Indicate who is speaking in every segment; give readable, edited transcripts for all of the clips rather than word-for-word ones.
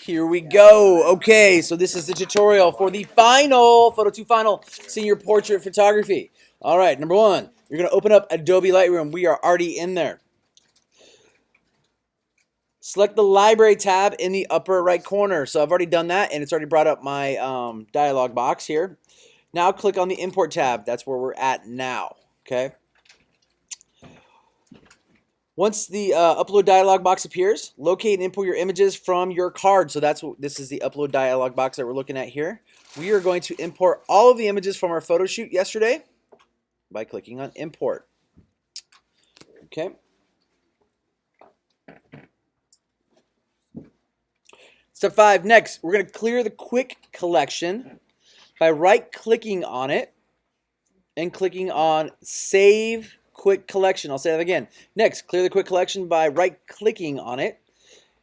Speaker 1: Here we go. Okay, so this is the tutorial for the final Photo 2 Final Senior Portrait Photography. All right, number one, you're going to open up Adobe Lightroom. We are already in there. Select the Library tab in the upper right corner. So I've already done that, and it's already brought up my dialog box here. Now click on the Import tab. That's where we're at now. Okay. Once the upload dialog box appears, locate and import your images from your card. So this is the upload dialog box that we're looking at here. We are going to import all of the images from our photo shoot yesterday by clicking on import. Okay. Step 5, next, we're going to clear the quick collection by right-clicking on it and clicking on Save Quick Collection. I'll say that again. Next, clear the quick collection by right-clicking on it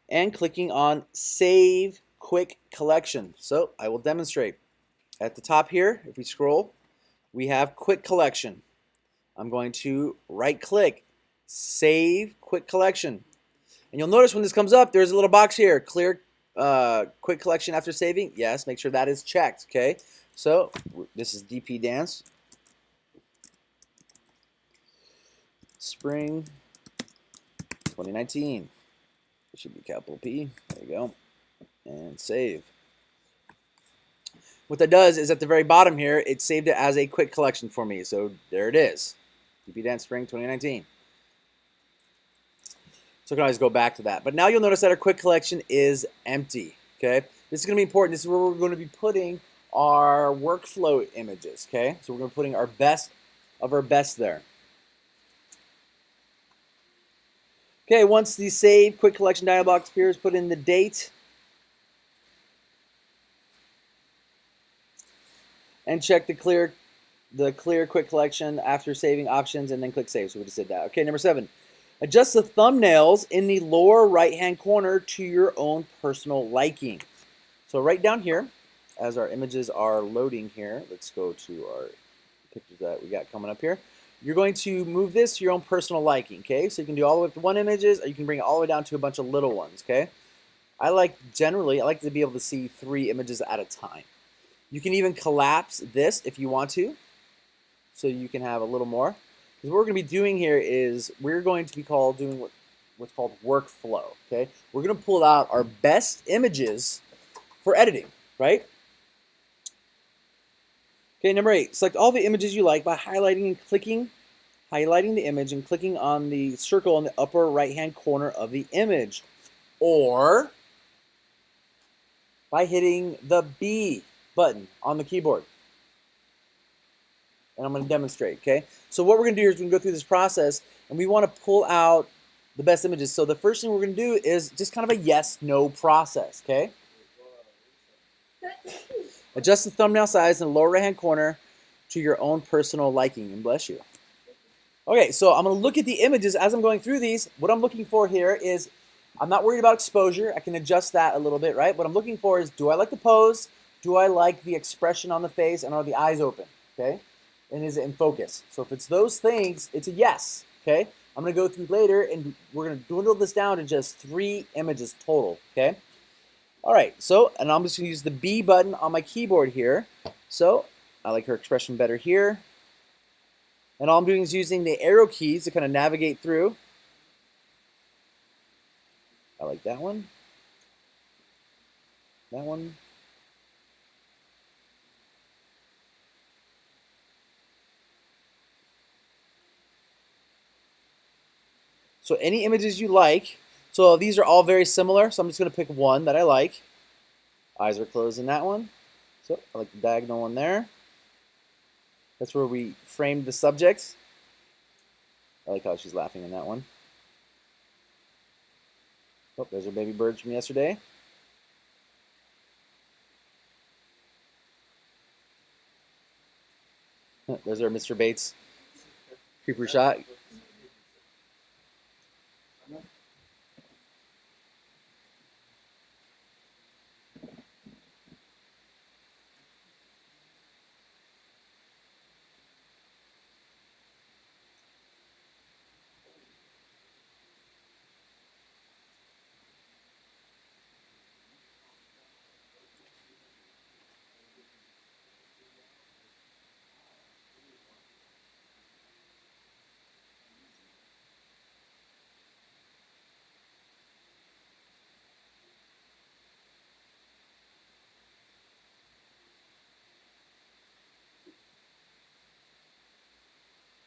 Speaker 1: and clicking on Save Quick Collection. So I will demonstrate. At the top here, if we scroll, we have Quick Collection. I'm going to right-click, Save Quick Collection. And you'll notice when this comes up, there's a little box here, Clear Quick Collection after saving. Yes, make sure that is checked, okay? So this is DP Dance. Spring 2019. It should be capital P. There you go. And save. What that does is at the very bottom here, it saved it as a quick collection for me. So there it is. DP Dance Spring 2019. So I can always go back to that. But now you'll notice that our quick collection is empty. Okay? This is going to be important. This is where we're going to be putting our workflow images. Okay? So we're going to be putting our best of our best there. Okay, once the Save Quick Collection dialog box appears, put in the date. And check the clear Quick Collection after saving options, and then click Save. So we just did that. Okay, number 7. Adjust the thumbnails in the lower right-hand corner to your own personal liking. So right down here, as our images are loading here, let's go to our pictures that we got coming up here. You're going to move this to your own personal liking, okay? So you can do all the way up to 1 images, or you can bring it all the way down to a bunch of little ones, okay? I like to be able to see 3 images at a time. You can even collapse this if you want to, so you can have a little more. Because what we're going to be doing here is we're going to be doing what's called workflow, okay? We're going to pull out our best images for editing, right? Okay, number 8, select all the images you like by highlighting the image and clicking on the circle in the upper right-hand corner of the image, or by hitting the B button on the keyboard. And I'm going to demonstrate, okay? So what we're going to do is we're going to go through this process, and we want to pull out the best images. So the first thing we're going to do is just kind of a yes-no process, okay? Adjust the thumbnail size in the lower right-hand corner to your own personal liking, and bless you. Okay, so I'm going to look at the images as I'm going through these. What I'm looking for here is, I'm not worried about exposure. I can adjust that a little bit, right? What I'm looking for is, do I like the pose? Do I like the expression on the face? And are the eyes open, okay? And is it in focus? So if it's those things, it's a yes, okay? I'm going to go through later, and we're going to dwindle this down to just 3 images total, okay? All right, so, and I'm just going to use the B button on my keyboard here. So I like her expression better here. And all I'm doing is using the arrow keys to kind of navigate through. I like that one. That one. So any images you like. So these are all very similar, so I'm just going to pick one that I like. Eyes are closed in that one. So I like the diagonal one there. That's where we framed the subject. I like how she's laughing in that one. Oh, there's our baby birds from yesterday. There's our Mr. Bates creeper shot.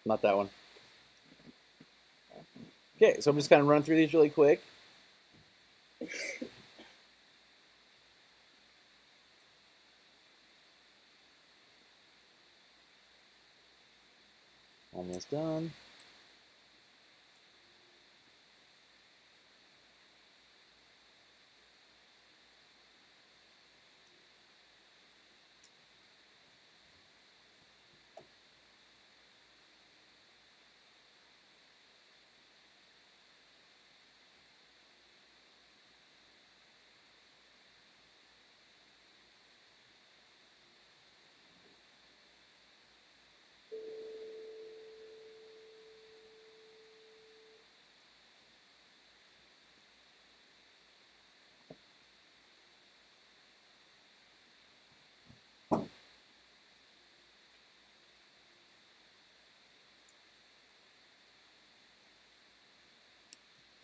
Speaker 1: Not that one. Okay, so I'm just kind of running through these really quick. Almost done.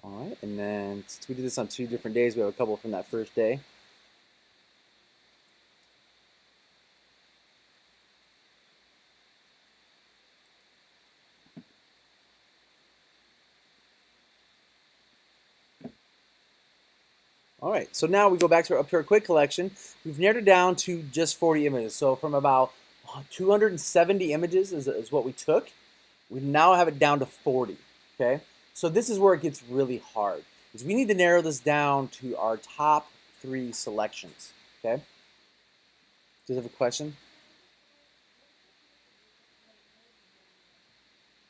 Speaker 1: All right, and then since we did this on 2 different days, we have a couple from that first day. All right, so now we go back to up to our quick collection. We've narrowed it down to just 40 images. So from about 270 images is what we took. We now have it down to 40, okay? So this is where it gets really hard, because we need to narrow this down to our top 3 selections, okay? Do you have a question?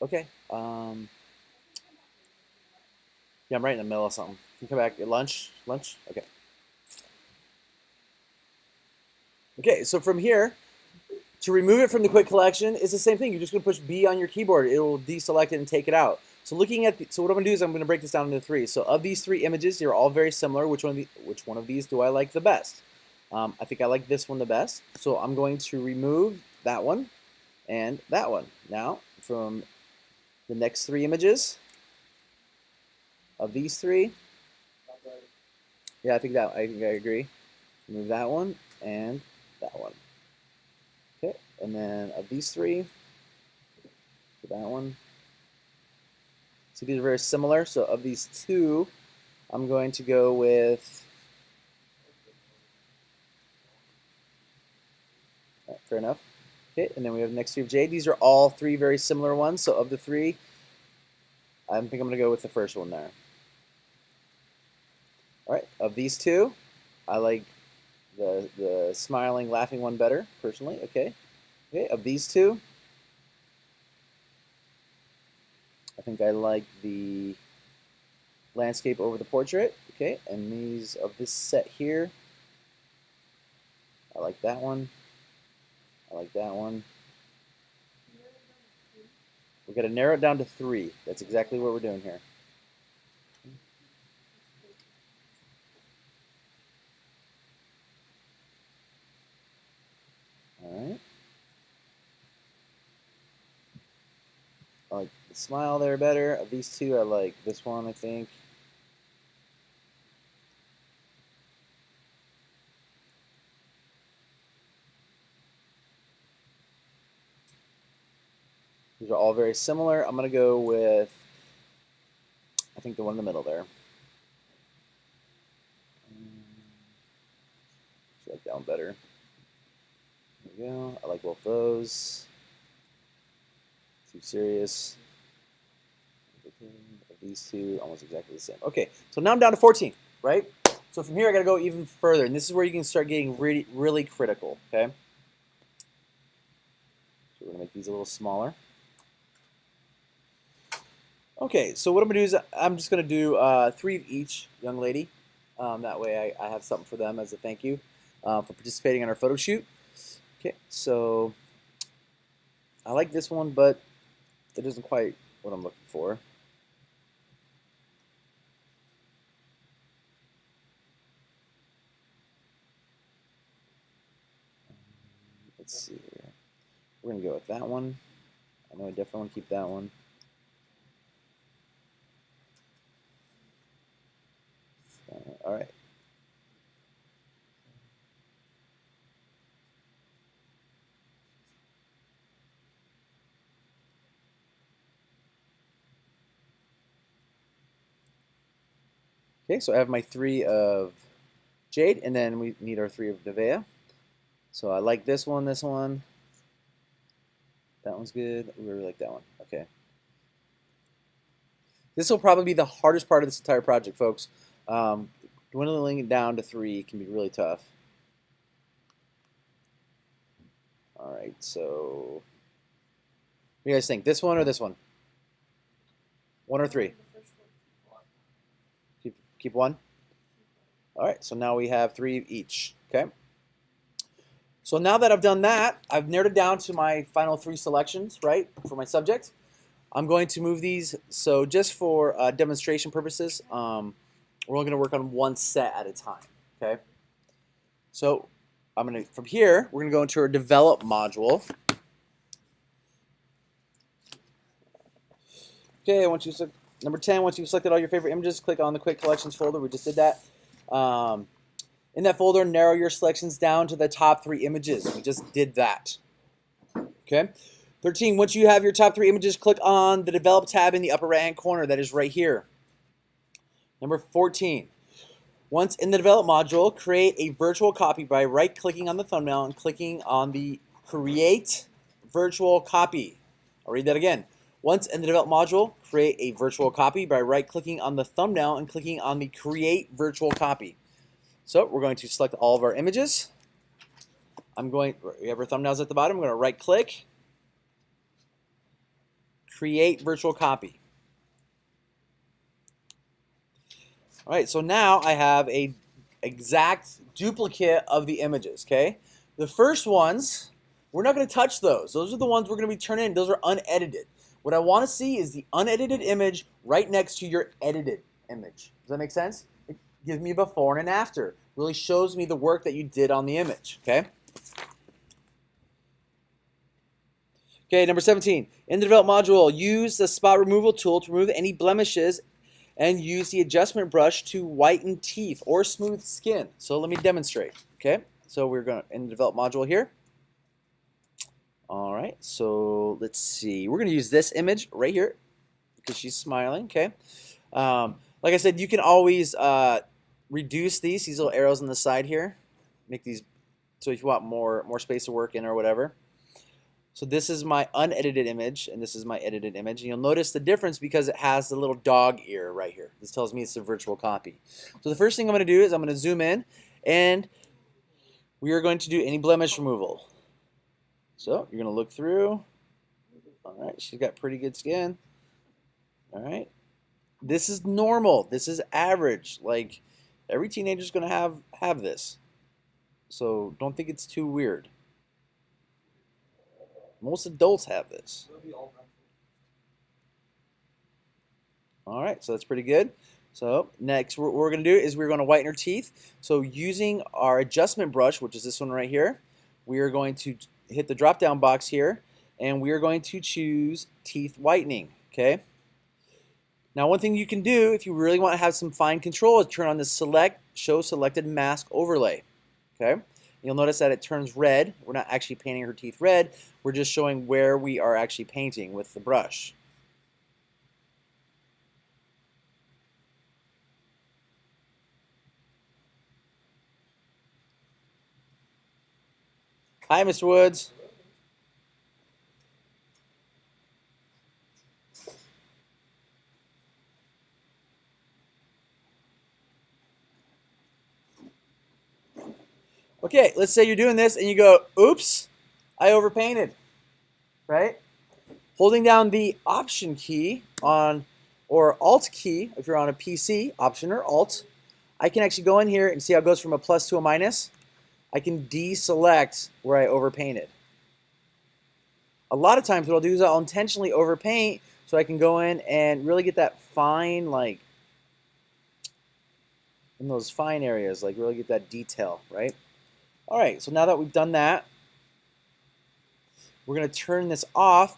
Speaker 1: Okay. Yeah, I'm right in the middle of something. Can you come back at lunch? Lunch? Okay. Okay, so from here, to remove it from the quick collection, it's the same thing. You're just going to push B on your keyboard. It will deselect it and take it out. So looking at, so what I'm going to do is I'm going to break this down into 3. So of these 3 images, they're all very similar. Which one of these do I like the best? I think I like this one the best. So I'm going to remove that one and that one. Now, from the next 3 images of these 3, yeah, I think I agree. Remove that one and that one. Okay, and then of these 3, that one. So these are very similar. So of these 2, I'm going to go with, fair enough. Okay, and then we have the next 3 of J. These are all 3 very similar ones. So of the 3, I think I'm going to go with the first one there. All right, of these 2, I like the smiling, laughing one better, personally. Okay, okay. Of these 2, I think I like the landscape over the portrait. Okay, and these of this set here, I like that one. I like that one. We're going to narrow it down to 3. That's exactly what we're doing here. All right. I like the smile there better. Of these 2, I like this one, I think. These are all very similar. I'm going to go with, I think, the one in the middle there. I like that one better. There we go. I like both those. Too serious. These 2, almost exactly the same. Okay, so now I'm down to 14, right? So from here, I got to go even further, and this is where you can start getting really, really critical, okay? So we're going to make these a little smaller. Okay, so what I'm going to do is I'm just going to do 3 of each young lady. That way I have something for them as a thank you for participating in our photo shoot. Okay, so I like this one, but it isn't quite what I'm looking for. Let's see here. We're going to go with that one. I know I definitely want to keep that one. All right. Okay, so I have my 3 of Jade, and then we need our 3 of Nevaeh. So I like this one, this one. That one's good. We really like that one. Okay. This will probably be the hardest part of this entire project, folks. Dwindling it down to 3 can be really tough. All right, so what do you guys think? This one or this one? 1 or 3? Keep 1? All right, so now we have 3 each, okay? So now that I've done that, I've narrowed it down to my final 3 selections, right, for my subject. I'm going to move these, so just for demonstration purposes, we're only going to work on 1 set at a time, okay? So from here, we're going to go into our develop module. Okay, number 10, once you've selected all your favorite images, click on the Quick Collections folder. We just did that. In that folder, narrow your selections down to the top 3 images. We just did that. Okay. 13, once you have your top 3 images, click on the Develop tab in the upper right-hand corner. That is right here. Number 14, once in the Develop module, create a virtual copy by right-clicking on the thumbnail and clicking on the Create Virtual Copy. I'll read that again. Once in the Develop module, create a virtual copy by right-clicking on the thumbnail and clicking on the Create Virtual Copy. So we're going to select all of our images. We have our thumbnails at the bottom. I'm going to right-click, Create Virtual Copy. All right, so now I have a exact duplicate of the images, okay? The first ones, we're not going to touch those. Those are the ones we're going to be turning in. Those are unedited. What I want to see is the unedited image right next to your edited image. Does that make sense? It gives me a before and an after. Really shows me the work that you did on the image, okay? Okay, number 17. In the Develop module, use the Spot Removal tool to remove any blemishes and use the adjustment brush to whiten teeth or smooth skin. So let me demonstrate, okay? So we're going to, in the Develop module here. All right, so let's see. We're going to use this image right here because she's smiling, okay? Like I said, you can always reduce these little arrows on the side here. Make these, so if you want more space to work in or whatever. So this is my unedited image, and this is my edited image. And you'll notice the difference because it has the little dog ear right here. This tells me it's a virtual copy. So the first thing I'm going to do is I'm going to zoom in, and we are going to do any blemish removal. So you're going to look through. All right, she's got pretty good skin. All right. This is normal. This is average. Like, every teenager's going to have this. So don't think it's too weird. Most adults have this. All right, so that's pretty good. So next, what we're going to do is we're going to whiten her teeth. So using our adjustment brush, which is this one right here, we are going to hit the drop-down box here, and we are going to choose teeth whitening. Okay. Now, one thing you can do if you really want to have some fine control is turn on the Show Selected Mask overlay. Okay. You'll notice that it turns red. We're not actually painting her teeth red. We're just showing where we are actually painting with the brush. Hi, Mr. Woods. Okay, let's say you're doing this and you go, oops, I overpainted, right? Holding down the Option key or Alt key, if you're on a PC, Option or Alt, I can actually go in here and see how it goes from a plus to a minus. I can deselect where I overpainted. A lot of times what I'll do is I'll intentionally overpaint so I can go in and really get that fine, like, in those fine areas, like really get that detail, right? All right, so now that we've done that, we're going to turn this off.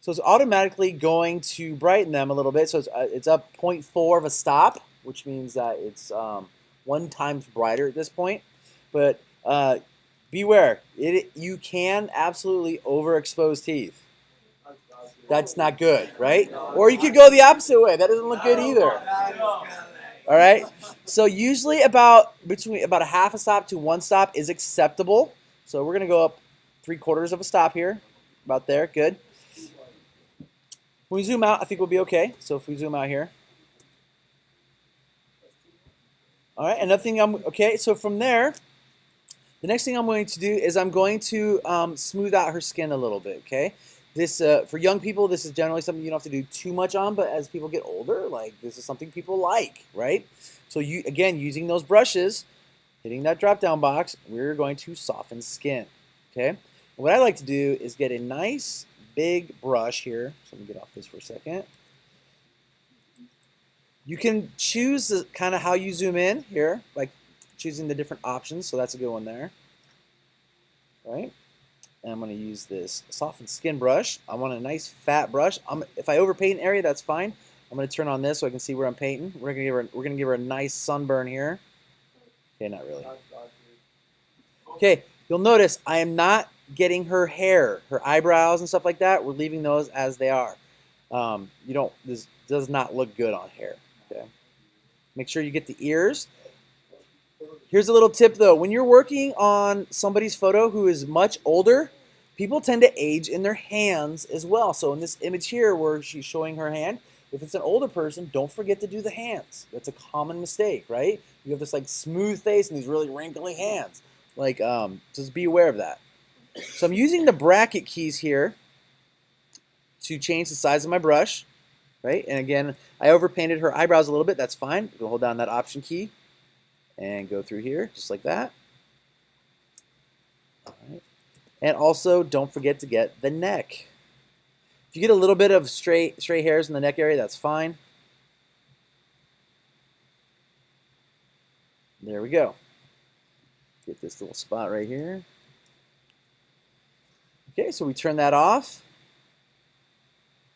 Speaker 1: So it's automatically going to brighten them a little bit. So it's up 0.4 of a stop, which means that it's 1 times brighter at this point. But beware, you can absolutely overexpose teeth. That's not good, right? Or you could go the opposite way. That doesn't look good either. All right. So usually about a half a stop to one stop is acceptable. So we're gonna go up 3/4 of a stop here, about there. Good. When we zoom out, I think we'll be okay. So if we zoom out here, all right. Another thing okay. So from there, the next thing I'm going to do is I'm going to smooth out her skin a little bit. Okay. This for young people, this is generally something you don't have to do too much on, but as people get older, like this is something people like, right? So you again using those brushes, hitting that drop down box, we're going to soften skin. Okay. And what I like to do is get a nice big brush here. So let me get off this for a second. You can choose kind of how you zoom in here, like choosing the different options. So that's a good one there, right? And I'm going to use this softened skin brush. I want a nice fat brush. If I overpaint an area, that's fine. I'm going to turn on this so I can see where I'm painting. We're going to give her a nice sunburn here. Okay, not really. Okay, you'll notice I am not getting her hair, her eyebrows and stuff like that. We're leaving those as they are. This does not look good on hair. Okay. Make sure you get the ears. Here's a little tip though. When you're working on somebody's photo who is much older, people tend to age in their hands as well. So in this image here where she's showing her hand, if it's an older person, don't forget to do the hands. That's a common mistake, right? You have this like smooth face and these really wrinkly hands. Like, just be aware of that. So I'm using the bracket keys here to change the size of my brush, right? And again, I overpainted her eyebrows a little bit. That's fine. We'll hold down that option key and go through here just like that. All right. And also don't forget to get the neck. If you get a little bit of stray hairs in the neck area, that's fine. There we go. Get this little spot right here. Okay, so we turn that off.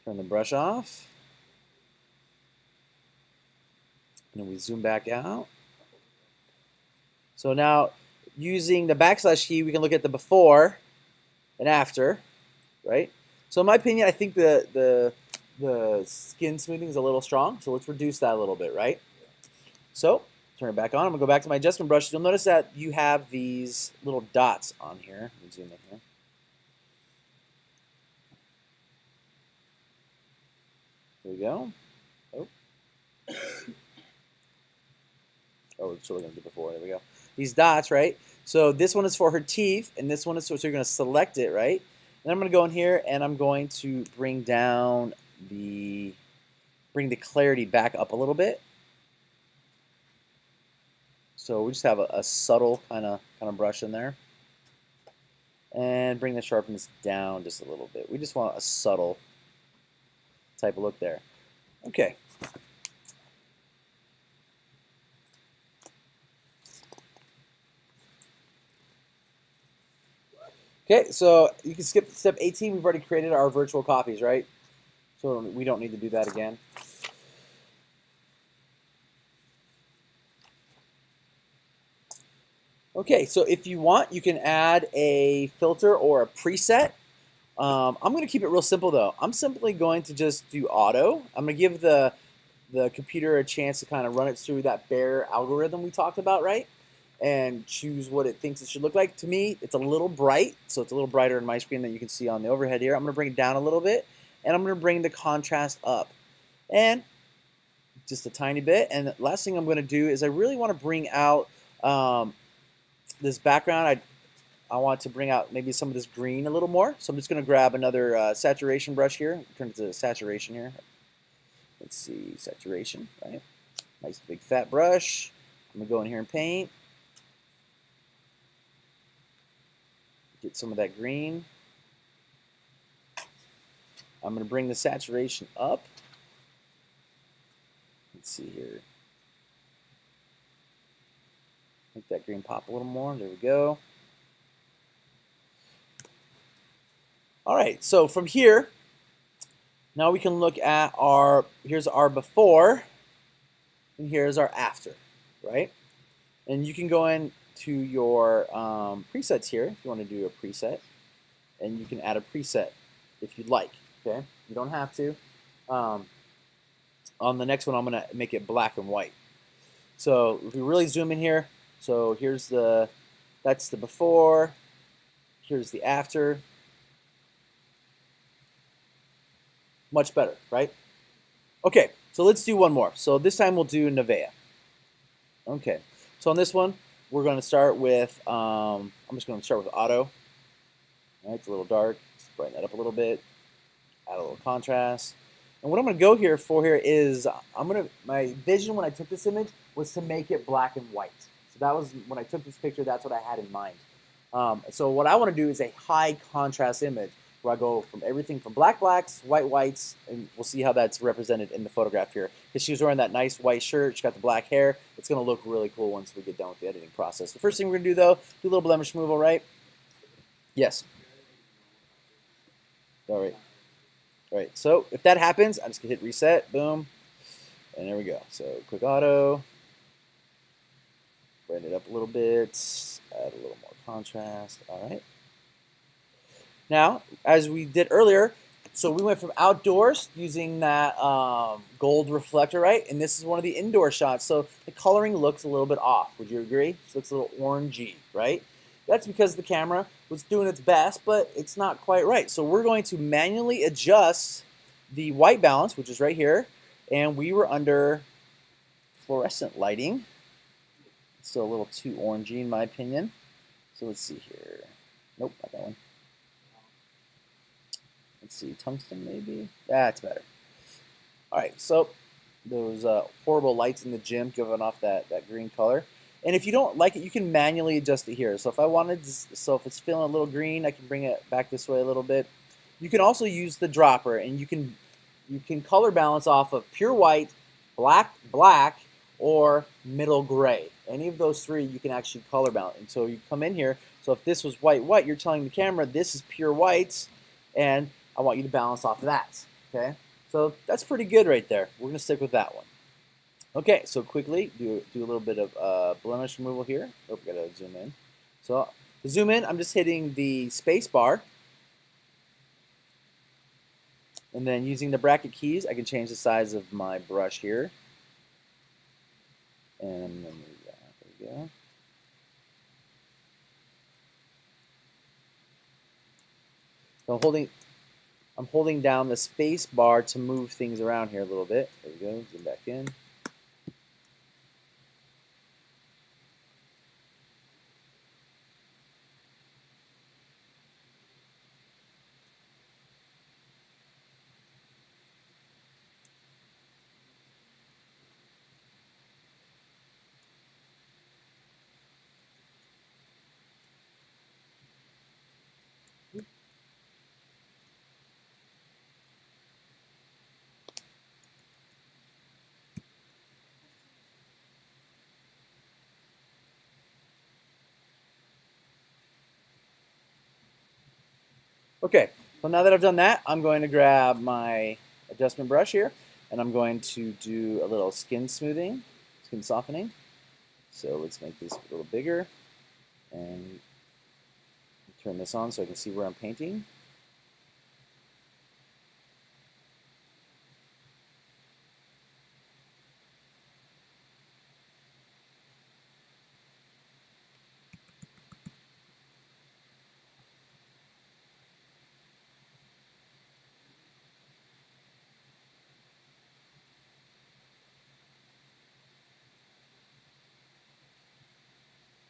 Speaker 1: Turn the brush off. And then we zoom back out. So now, using the backslash key, we can look at the before and after, right? So in my opinion, I think the skin smoothing is a little strong, so let's reduce that a little bit, right? So, turn it back on. I'm going to go back to my adjustment brush. You'll notice that you have these little dots on here. Let me zoom in here. There we go. Oh. Oh, so we're going to do before. There we go. These dots, right? So this one is for her teeth, and this one is so you're going to select it, right? And I'm going to go in here, and I'm going to bring down the clarity back up a little bit. So we just have a subtle kind of brush in there, and bring the sharpness down just a little bit. We just want a subtle type of look there. Okay. Okay, so you can skip step 18. We've already created our virtual copies, right? So we don't need to do that again. Okay, so if you want, you can add a filter or a preset. I'm going to keep it real simple, though. I'm simply going to just do auto. I'm going to give the computer a chance to kind of run it through that bare algorithm we talked about, right? And choose what it thinks it should look like. To me, it's a little bright, so it's a little brighter in my screen than you can see on the overhead here. I'm going to bring it down a little bit, and I'm going to bring the contrast up. And just a tiny bit. And the last thing I'm going to do is I really want to bring out this background. I want to bring out maybe some of this green a little more. So I'm just going to grab another saturation brush here. Turn it to saturation here. Let's see, saturation, right? Nice big fat brush. I'm going to go in here and paint. Get some of that green. I'm going to bring the saturation up. Let's see here. Make that green pop a little more. There we go. All right, so from here, now we can look at here's our before, and here's our after, right? And you can go into your presets here if you want to do a preset, and you can add a preset if you'd like, okay? You don't have to. On the next one, I'm going to make it black and white. So if we really zoom in here, so that's the before, here's the after. Much better, right? Okay, so let's do one more. So this time we'll do Nevea. Okay, so on this one, we're going to start with, I'm just going to start with auto. All right, it's a little dark. Let's brighten that up a little bit. Add a little contrast. And what I'm going to go here for here is, my vision when I took this image was to make it black and white. So that was, when I took this picture, that's what I had in mind. So what I want to do is a high contrast image where I go from everything from black blacks, white whites, and we'll see how that's represented in the photograph here. Because she was wearing that nice white shirt, she got the black hair. It's going to look really cool once we get done with the editing process. The first thing we're going to do, though, do a little blemish removal, right? Yes. All right. All right, so if that happens, I'm just going to hit reset, boom, and there we go. So quick auto, brighten it up a little bit, add a little more contrast, all right. Now, as we did earlier, so we went from outdoors using that gold reflector, right? And this is one of the indoor shots, so the coloring looks a little bit off. Would you agree? It looks a little orangey, right? That's because the camera was doing its best, but it's not quite right. So we're going to manually adjust the white balance, which is right here, and we were under fluorescent lighting. It's still a little too orangey in my opinion. So let's see here. Nope, not that one. Let's see, tungsten maybe? That's better. All right, so those horrible lights in the gym giving off that green color. And if you don't like it, you can manually adjust it here. So if I wanted to, so if it's feeling a little green, I can bring it back this way a little bit. You can also use the dropper, and you can color balance off of pure white, black, or middle gray. Any of those three you can actually color balance. And so you come in here, so if this was white, you're telling the camera this is pure whites, and I want you to balance off of that, okay? So that's pretty good right there. We're gonna stick with that one. Okay, so quickly do a little bit of blemish removal here. Oh, we gotta zoom in. So to zoom in, I'm just hitting the space bar. And then using the bracket keys, I can change the size of my brush here. And then there we go. So I'm holding down the space bar to move things around here a little bit. There we go, zoom back in. Okay, so now that I've done that, I'm going to grab my adjustment brush here, and I'm going to do a little skin smoothing, skin softening. So let's make this a little bigger, and turn this on so I can see where I'm painting.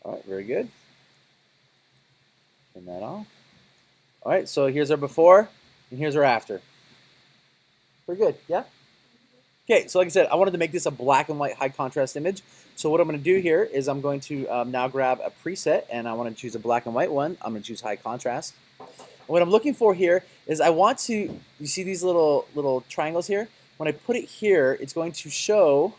Speaker 1: All right, very good. Turn that off. All right, so here's our before, and here's our after. Pretty good, yeah? Okay, so like I said, I wanted to make this a black and white high contrast image. So what I'm going to do here is I'm going to now grab a preset, and I want to choose a black and white one. I'm going to choose high contrast. And what I'm looking for here is I want to, you see these little triangles here? When I put it here, it's going to show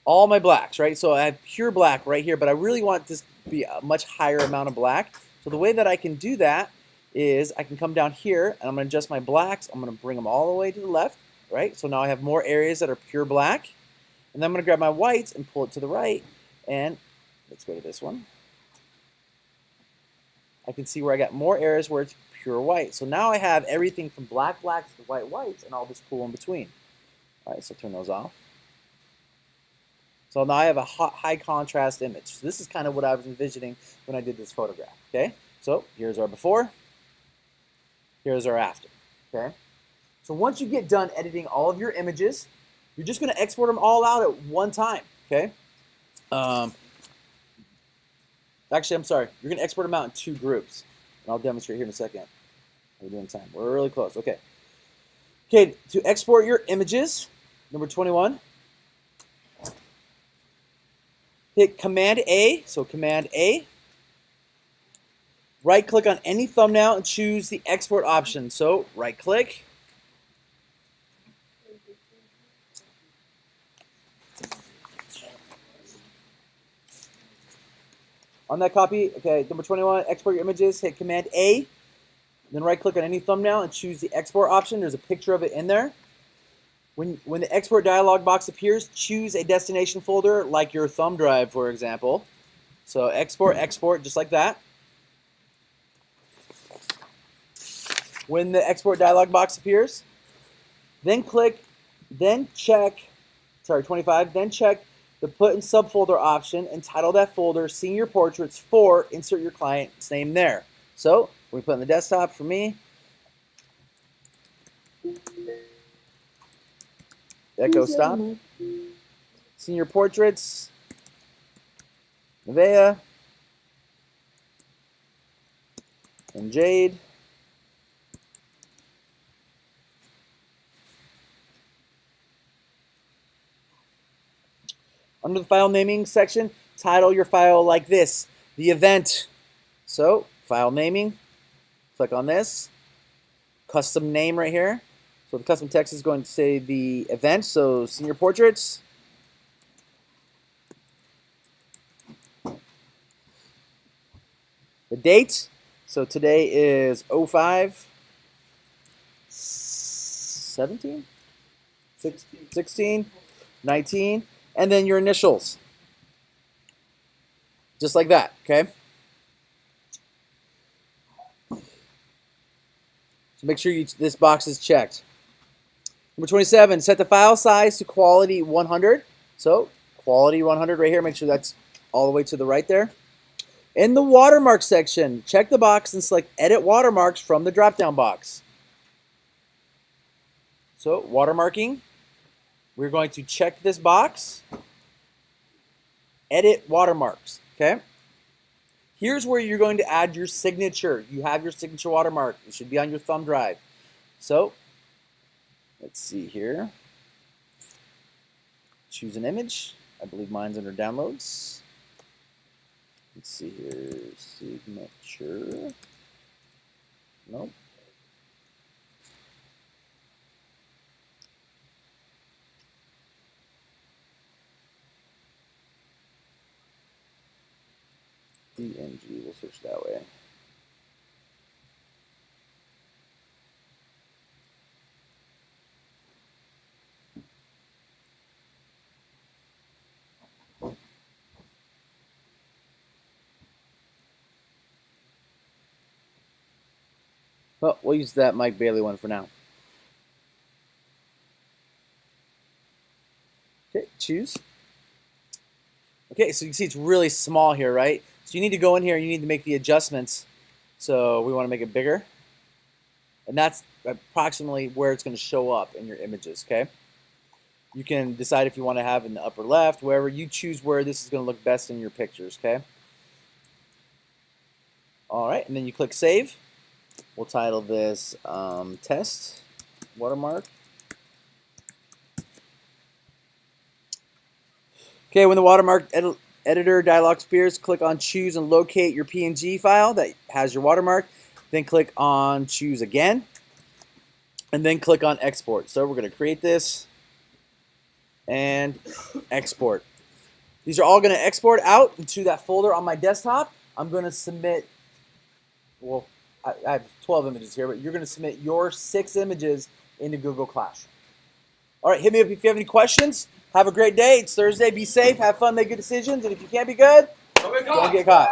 Speaker 1: all my blacks, right? So I have pure black right here, but I really want this to be a much higher amount of black. So the way that I can do that is I can come down here, and I'm going to adjust my blacks. I'm going to bring them all the way to the left, right? So now I have more areas that are pure black. And then I'm going to grab my whites and pull it to the right. And let's go to this one. I can see where I got more areas where it's pure white. So now I have everything from black blacks to white whites and all this cool in between. All right, so turn those off. So now I have a high contrast image. So this is kind of what I was envisioning when I did this photograph. Okay, so here's our before, here's our after. Okay, so once you get done editing all of your images, you're just going to export them all out at one time. Okay. Actually, I'm sorry. You're going to export them out in 2 groups. And I'll demonstrate here in a second. We're doing time. We're really close. Okay. Okay, to export your images, number 21, hit Command A. So Command A. Right-click on any thumbnail and choose the export option. So right-click. On that copy, okay, number 21, export your images, hit Command A, then right-click on any thumbnail and choose the export option. There's a picture of it in there. When the export dialog box appears, choose a destination folder like your thumb drive, for example. So export, just like that. When the export dialog box appears, then check 25, then check the put in subfolder option and title that folder Senior Portraits 4, insert your client's name there. So we put in the desktop for me. Echo stop. Senior Portraits. Nevaeh. And Jade. Under the file naming section, title your file like this, the event. So, file naming, click on this, custom name right here. So the custom text is going to say the event, so Senior Portraits. The date, so today is 05/17, 16, 19. And then your initials. Just like that, okay? So make sure this box is checked. Number 27, set the file size to quality 100. So quality 100 right here, make sure that's all the way to the right there. In the watermark section, check the box and select edit watermarks from the drop-down box. So watermarking. We're going to check this box, edit watermarks, okay? Here's where you're going to add your signature. You have your signature watermark. It should be on your thumb drive. So, let's see here. Choose an image. I believe mine's under downloads. Let's see here, signature. Nope. PNG, we'll search that way. Well, we'll use that Mike Bailey one for now. Okay, choose. Okay, so you can see it's really small here, right? So you need to go in here and you need to make the adjustments. So we want to make it bigger. And that's approximately where it's going to show up in your images, okay? You can decide if you want to have in the upper left, wherever. You choose where this is going to look best in your pictures, okay? All right, and then you click Save. We'll title this Test Watermark. Okay, when the watermark editor dialog appears, click on Choose and locate your PNG file that has your watermark. Then click on Choose again. And then click on Export. So we're going to create this and export. These are all going to export out into that folder on my desktop. I'm going to submit, well, I have 12 images here, but you're going to submit your 6 images into Google Clash. All right, hit me up if you have any questions. Have a great day. It's Thursday. Be safe. Have fun. Make good decisions. And if you can't be good, don't get caught.